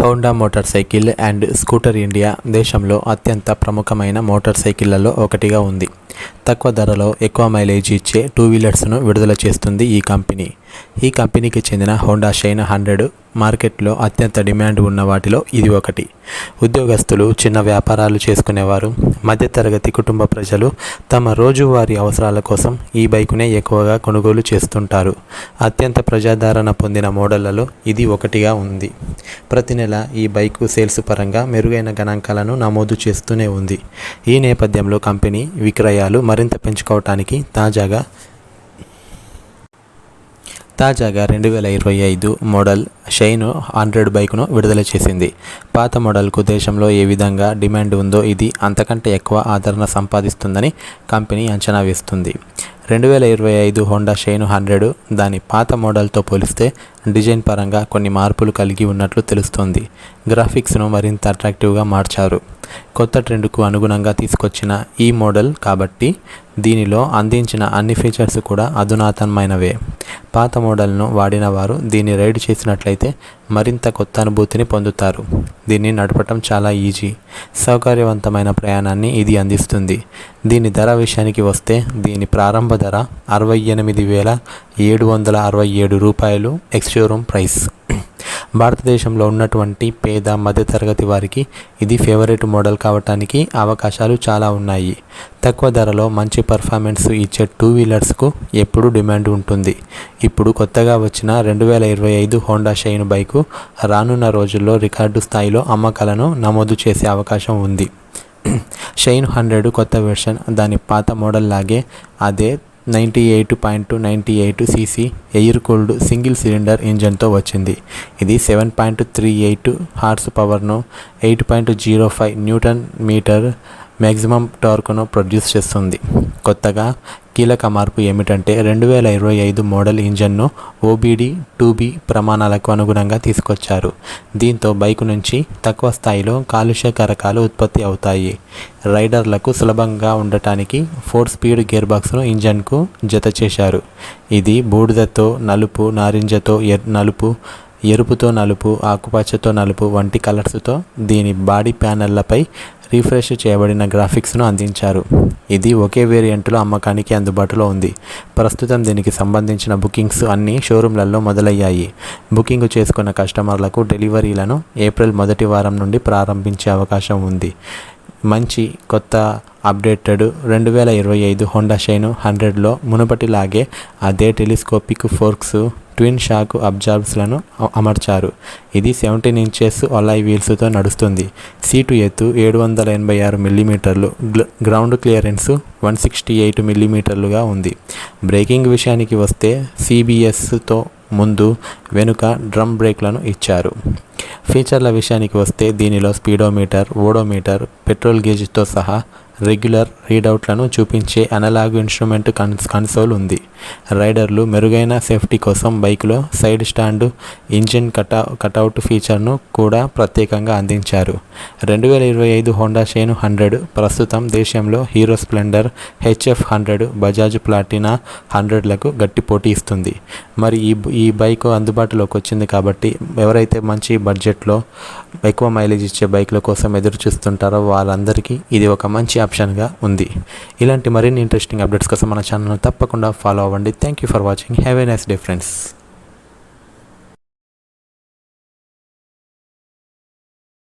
Honda motor cycle and scooter India దేశంలో అత్యంత ప్రముఖమైన మోటార్ సైకిళ్లలో ఒకటిగా ఉంది. తక్కువ ధరలో ఎక్కువ మైలేజ్ ఇచ్చే టూ వీలర్స్ను విడుదల చేస్తుంది ఈ కంపెనీ. ఈ కంపెనీకి చెందిన హోండా షైన్ 100 మార్కెట్లో అత్యంత డిమాండ్ ఉన్న వాటిలో ఇది ఒకటి. ఉద్యోగస్తులు, చిన్న వ్యాపారాలు చేసుకునేవారు, మధ్యతరగతి కుటుంబ ప్రజలు తమ రోజువారీ అవసరాల కోసం ఈ బైకునే ఎక్కువగా కొనుగోలు చేస్తుంటారు. అత్యంత ప్రజాదరణ పొందిన మోడళ్లలో ఇది ఒకటిగా ఉంది. ప్రతి నెల ఈ బైకు సేల్స్ పరంగా మెరుగైన గణాంకాలను నమోదు చేస్తూనే ఉంది. ఈ నేపథ్యంలో కంపెనీ విక్రయాలు మరింత పెంచుకోవటానికి తాజాగా 2025 మోడల్ షైన్ 100 బైకును విడుదల చేసింది. పాత మోడల్కు దేశంలో ఏ విధంగా డిమాండ్ ఉందో ఇది అంతకంటే ఎక్కువ ఆదరణ సంపాదిస్తుందని కంపెనీ అంచనా వేస్తుంది. 2025 హోండా షైన్ 100 దాని పాత మోడల్తో పోలిస్తే డిజైన్ పరంగా కొన్ని మార్పులు కలిగి ఉన్నట్లు తెలుస్తోంది. గ్రాఫిక్స్ను మరింత అట్రాక్టివ్గా మార్చారు. కొత్త ట్రెండ్కు అనుగుణంగా తీసుకొచ్చిన ఈ మోడల్ కాబట్టి దీనిలో అందించిన అన్ని ఫీచర్స్ కూడా అధునాతనమైనవే. పాత మోడల్ను వాడిన వారు దీన్ని రైడ్ చేసినట్లయితే మరింత కొత్త అనుభూతిని పొందుతారు. దీన్ని నడపటం చాలా ఈజీ, సౌకర్యవంతమైన ప్రయాణాన్ని ఇది అందిస్తుంది. దీని ధర విషయానికి వస్తే దీని ప్రారంభ ధర 68,767 రూపాయలు ఎక్స్ షోరూమ్ ప్రైస్. భారతదేశంలో ఉన్నటువంటి పేద మధ్యతరగతి వారికి ఇది ఫేవరెట్ మోడల్ కావటానికి అవకాశాలు చాలా ఉన్నాయి. తక్కువ ధరలో మంచి పర్ఫార్మెన్స్ ఇచ్చే టూ వీలర్స్కు ఎప్పుడూ డిమాండ్ ఉంటుంది. ఇప్పుడు కొత్తగా వచ్చిన 2025 హోండా షైన్ బైకు రానున్న రోజుల్లో రికార్డు స్థాయిలో అమ్మకాలను నమోదు చేసే అవకాశం ఉంది. షైన్ 100 కొత్త వెర్షన్ దాని పాత మోడల్ లాగే అదే 98.98 cc air cooled single cylinder ఇంజన్తో వచ్చింది. ఇది 7.38 హార్స్ పవర్ను, 8.05 న్యూటన్ మీటర్ మ్యాక్సిమం టార్క్ను ప్రొడ్యూస్ చేస్తుంది. కొత్తగా కీలక మార్పు ఏమిటంటే 2025 మోడల్ ఇంజన్ను OBD2B ప్రమాణాలకు అనుగుణంగా తీసుకొచ్చారు. దీంతో బైకు నుంచి తక్కువ స్థాయిలో కాలుష్య కారకాలు ఉత్పత్తి అవుతాయి. రైడర్లకు సులభంగా ఉండటానికి 4 స్పీడ్ గేర్ బాక్స్ను ఇంజన్కు జత చేశారు. ఇది బూడిదతో నలుపు, నారింజతో నలుపు, ఎరుపుతో నలుపు, ఆకుపచ్చతో నలుపు వంటి కలర్స్తో దీని బాడీ ప్యానెళ్లపై రీఫ్రెష్ చేయబడిన గ్రాఫిక్స్ను అందించారు. ఇది ఒకే వేరియంట్లో అమ్మకానికి అందుబాటులో ఉంది. ప్రస్తుతం దీనికి సంబంధించిన బుకింగ్స్ అన్ని షోరూంలలో మొదలయ్యాయి. బుకింగ్ చేసుకున్న కస్టమర్లకు డెలివరీలను ఏప్రిల్ మొదటి వారం నుండి ప్రారంభించే అవకాశం ఉంది. మంచి కొత్త అప్డేటెడ్ 2025 హోండా షైన్ 100లో మునుపటిలాగే అదే టెలిస్కోపిక్ ఫోర్క్స్, ట్విన్ షాక్ అబ్జార్బర్స్లను అమర్చారు. ఇది 17 ఇంచెస్ అలాయ్ వీల్స్తో నడుస్తుంది. సీటు ఎత్తు 786 మిల్లీమీటర్లు, గ్రౌండ్ క్లియరెన్స్ 168 మిల్లీమీటర్లుగా ఉంది. బ్రేకింగ్ విషయానికి వస్తే CBSతో ముందు, వెనుక డ్రమ్ బ్రేక్లను ఇచ్చారు. ఫీచర్ల విషయానికి వస్తే దీనిలో స్పీడోమీటర్, ఓడోమీటర్, పెట్రోల్ గేజ్తో సహా రెగ్యులర్ రీడౌట్లను చూపించే అనలాగ్ ఇన్స్ట్రుమెంట్ కన్సోల్ ఉంది. రైడర్లు మెరుగైన సేఫ్టీ కోసం బైకులో సైడ్ స్టాండ్, ఇంజిన్ కటౌట్ ఫీచర్ను కూడా ప్రత్యేకంగా అందించారు. 2025 హోండా షైన్ 100 ప్రస్తుతం దేశంలో Hero Splendor, HF 100, Bajaj Platina 100లకు గట్టి పోటీ ఇస్తుంది. మరి ఈ బైక్ అందుబాటులోకి వచ్చింది కాబట్టి ఎవరైతే మంచి బడ్జెట్లో ఎక్కువ మైలేజ్ ఇచ్చే బైకుల కోసం ఎదురు చూస్తుంటారో వాళ్ళందరికీ ఇది ఒక మంచి ఆప్షన్గా ఉంది. ఇలాంటి మరిన్ని ఇంట్రెస్టింగ్ అప్డేట్స్ కోసం మన ఛానల్ను తప్పకుండా ఫాలో అవ్వండి. Thank you for watching. Have a nice day friends.